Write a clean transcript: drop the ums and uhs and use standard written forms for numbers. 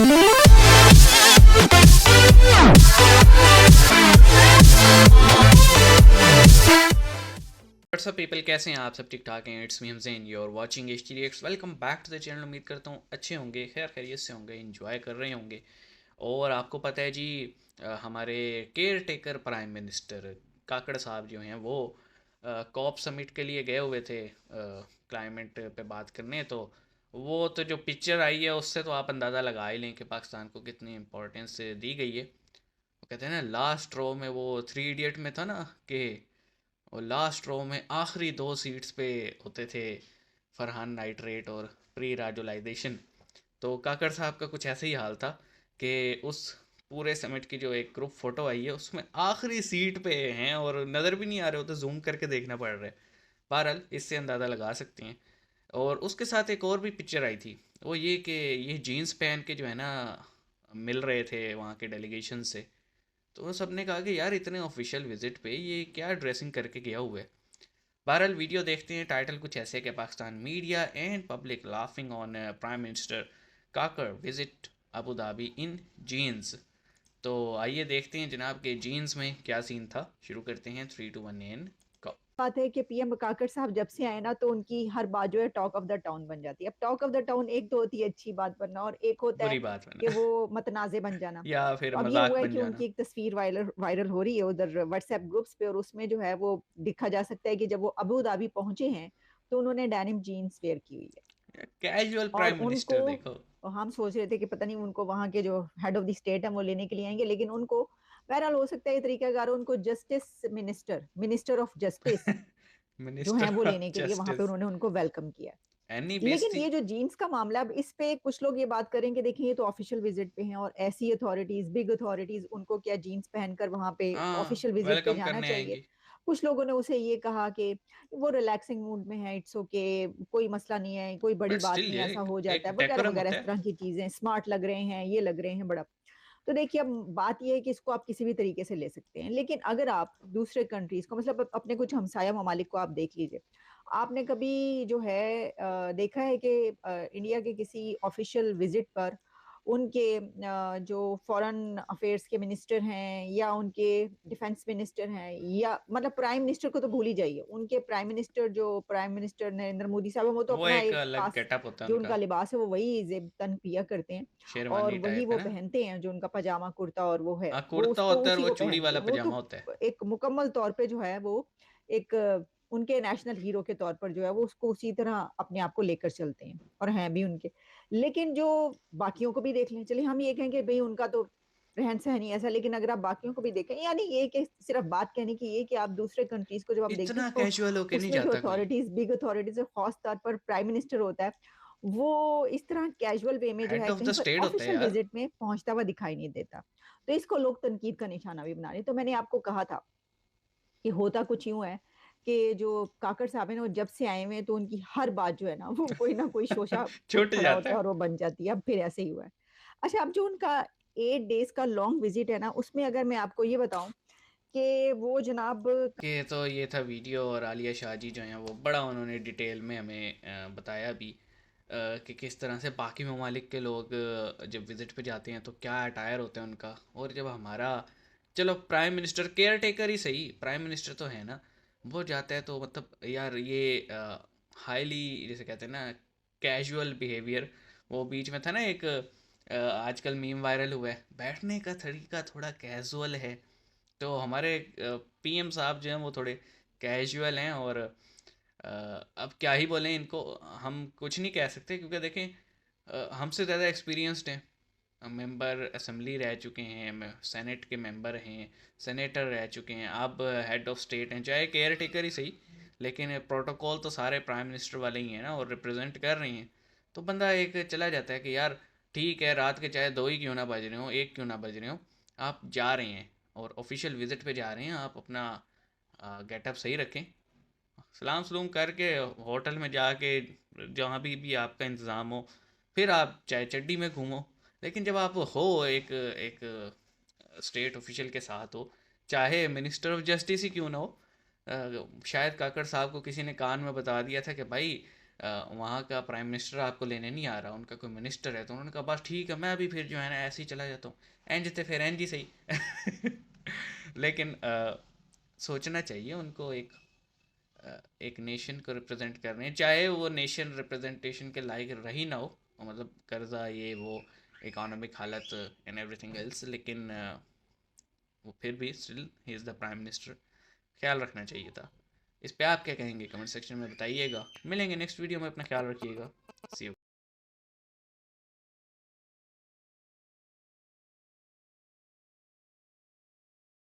WhatsApp people, कैसे हैं आप सब? ठीक ठाक हैं? It's me Hamzain, you are watching H Reacts. Welcome back to the channel. उम्मीद करता हूँ अच्छे होंगे, खैर खैरियत से होंगे, एंजॉय कर रहे होंगे। और आपको पता है जी, हमारे केयर टेकर प्राइम मिनिस्टर काकड़ साहब जो हैं वो कॉप समिट के लिए गए हुए थे क्लाइमेट पे बात करने। तो वो तो जो पिक्चर आई है उससे तो आप अंदाज़ा लगा ही लें कि पाकिस्तान को कितनी इंपॉर्टेंस दी गई है। वो कहते हैं ना, लास्ट रो में, वो थ्री इडियट में था ना कि और लास्ट रो में आखिरी दो सीट्स पे होते थे फरहान नाइट्रेट और प्री राजुलाइजेशन। तो काकड़ साहब का कुछ ऐसा ही हाल था कि उस पूरे समिट की जो एक ग्रुप फोटो आई है उसमें आखिरी सीट पे हैं और नज़र भी नहीं आ रहे होते, जूम करके देखना पड़ रहा है। बहरहाल इससे अंदाज़ा लगा सकते हैं। और उसके साथ एक और भी पिक्चर आई थी, वो ये कि ये जीन्स पहन के जो है ना मिल रहे थे वहाँ के डेलीगेशन से। तो सब ने कहा कि यार इतने ऑफिशियल विजिट पे ये क्या ड्रेसिंग करके गया हुआ है। बहरहाल वीडियो देखते हैं। टाइटल कुछ ऐसे कि Pakistan media and public laughing on prime minister Kakar visit Abu Dhabi in jeans. तो आइए देखते हैं जनाब के जीन्स में क्या सीन था। शुरू करते हैं 3 2 1 एंड गो। बात है कि पीएम काकर साहब जब से आए ना तो उनकी हर बात जो है टॉक ऑफ द टाउन बन जाती है। अब टॉक ऑफ द टाउन एक तो होती है अच्छी बात बनना और एक होता है बुरी बात कि बना वो मतनाजे बन जाना। या फिर तो अब ये मजाक हुआ है बन कि जाना। उनकी एक तस्वीर वायरल वायरल हो रही है उधर व्हाट्सएप ग्रुप्स पे और उसमें जो है वो दिखा जा सकता है कि जब वो अबू धाबी पहुंचे हैं तो उन्होंने डेनिम जीन्स वेयर की हुई है। कैजुअल और प्राइम उनको, मिनिस्टर देखो। हम सोच रहे थे कि पता नहीं उनको वहां के जो हेड ऑफ द स्टेट है वो लेने के लिए आएंगे, लेकिन उनको बहरहाल हो सकता है ये तरीकाकार हो, उनको justice minister minister of justice जो है मिनिस्टर वो ऑफ लेने के लिए वहां पे जस्टिस। उन्होंने उनको वेलकम किया। एनी लेकिन बेइज्जती। ये जो जीन्स का मामला, अब इस पे कुछ लोग ये बात करेंगे, देखिए ये तो ऑफिशियल विजिट पे हैं और ऐसी अथॉरिटीज, बिग अथॉरिटीज, उनको क्या जीन्स पहनकर वहां पे हाँ, ऑफिशियल विजिट पे वेलकम जाना करने चाहिए? आएंगी। कुछ लोगों ने उसे ये कहा कि वो रिलैक्सिंग मूड में है, इट्स ओके, कोई मसला नहीं है, कोई बड़ी बट बात स्टिल नहीं, ये ऐसा हो एक जाता है वगैरह डेकोरम वगैरह, होता इस है। तरह की चीजें, स्मार्ट लग रहे हैं, ये लग रहे हैं बड़ा। तो देखिए अब बात यह है कि इसको आप किसी भी तरीके से ले सकते हैं, लेकिन अगर आप दूसरे कंट्रीज को, मतलब अपने कुछ हमसाया ममालिक को आप देख लीजिए। आपने कभी जो है देखा है कि इंडिया के किसी ऑफिशियल विजिट पर उनके जो फॉरेन अफेयर्स के मिनिस्टर हैं या उनके डिफेंस मिनिस्टर हैं, या मतलब प्राइम मिनिस्टर को तो भूल ही जाइए, उनके प्राइम मिनिस्टर, जो प्राइम मिनिस्टर नरेंद्र मोदी साहब हैं, वो तो वो अपना एक एक अलग खास गेटअप होता है जो उनका। उनका लिबास है वो वही जेब तन पिया करते हैं और शेरवानी वही टाइप है वो ना। पहनते हैं, जो उनका पजामा कुर्ता और वो है, हाँ, वो कुर्ता उसको होता है और उसी वो को चूड़ी पहनते वाला हैं। वो पजामा तो होता है। एक मुकम्मल तौर पे जो है वो एक उनके नेशनल हीरो के तौर पर जो है वो उसको उसी तरह अपने आप को लेकर चलते हैं और हैं भी उनके। लेकिन जो बाकियों को भी देख लें, चलिए हम ये कहें कि भाई उनका तो रहन सहन ही ऐसा, लेकिन अगर आप बाकियों को भी देखें, यानी ये कि सिर्फ बात कहने की ये कि आप दूसरे कंट्रीज को जब आप देखते इतना हैं तो कैजुअल होके नहीं उसमें जो जाता कोई। अथॉरिटीज, बिग अथॉरिटीज, खास तौर पर प्राइम मिनिस्टर होता है, वो इस तरह कैजुअल वे में जो हेड है ऑफ द कहीं पर स्टेट होता है ऑफिशियल यार। विजिट में पहुंचता हुआ दिखाई नहीं देता। तो इसको लोग तनकीद का निशाना भी बना रहे हैं। तो मैंने आपको कहा था कि होता कुछ यूं है कि जो काकड़ साहब है ना, वो जब से आए हुए हैं तो उनकी हर बात जो है ना कोई शोशा उठ छूट खड़ा जाता होता है है। और वो बन जाती है। अब फिर ऐसे ही हुआ है। अच्छा, अब जो उनका 8 डेज का लॉन्ग विजिट है ना, उसमें अगर मैं आपको ये बताऊं कि वो जनाब, कि तो ये था वीडियो, और आलिया शाह जी जो हैं वो बड़ा उन्होंने डिटेल में हमें बताया भी कि किस तरह से बाकी ममालिक के लोग जब विज़िट पे जाते हैं तो क्या अटायर होता है उनका। और जब हमारा, चलो प्राइम मिनिस्टर केयर टेकर ही सही, प्राइम मिनिस्टर तो है ना, वो जाता है तो मतलब यार ये हाईली, जैसे कहते हैं ना, कैजुअल बिहेवियर। वो बीच में था ना एक आजकल मीम वायरल हुआ है, बैठने का तरीका थोड़ा कैजुअल है। तो हमारे पीएम साहब जो हैं वो थोड़े कैजुअल हैं। और अब क्या ही बोलें इनको, हम कुछ नहीं कह सकते क्योंकि देखें हमसे ज़्यादा एक्सपीरियंस्ड हैं। मेंबर असेंबली रह चुके हैं, सेनेट के मेंबर हैं, सेनेटर रह चुके हैं, अब हेड ऑफ स्टेट हैं, चाहे केयर टेकर ही सही, लेकिन प्रोटोकॉल तो सारे प्राइम मिनिस्टर वाले ही हैं ना, और रिप्रेजेंट कर रही हैं। तो बंदा एक चला जाता है कि यार ठीक है, रात के चाहे 2 ही क्यों ना बज रहे हो, 1 क्यों ना बज रहे हो, आप जा रहे हैं और ऑफिशियल विजिट पे जा रहे हैं, आप अपना गेटअप सही रखें, सलाम सलूम करके होटल में जाके जहाँ भी आपका इंतज़ाम हो, फिर आप चाहे चड्डी में घूमो। लेकिन जब आप हो एक एक स्टेट ऑफिशियल के साथ हो, चाहे मिनिस्टर ऑफ जस्टिस ही क्यों ना हो, शायद काकड़ साहब को किसी ने कान में बता दिया था कि भाई वहाँ का प्राइम मिनिस्टर आपको लेने नहीं आ रहा, उनका कोई मिनिस्टर है, तो उन्होंने कहा बस ठीक है, मैं अभी फिर जो है ना ऐसे ही चला जाता हूँ, एंज थे फिर एंज ही सही। लेकिन सोचना चाहिए उनको, एक नेशन को रिप्रेजेंट कर रहे हैं, चाहे वो नेशन रिप्रेजेंटेशन के लायक रही ना हो, मतलब कर्जा ये वो, इकोनॉमिक हालत एंड एवरीथिंग एल्स, लेकिन वो फिर भी still he is the prime minister, ख्याल रखना चाहिए था। इस पे आप क्या कहेंगे, कमेंट सेक्शन में बताइएगा। मिलेंगे नेक्स्ट वीडियो में, अपना ख्याल रखिएगा। सी यू।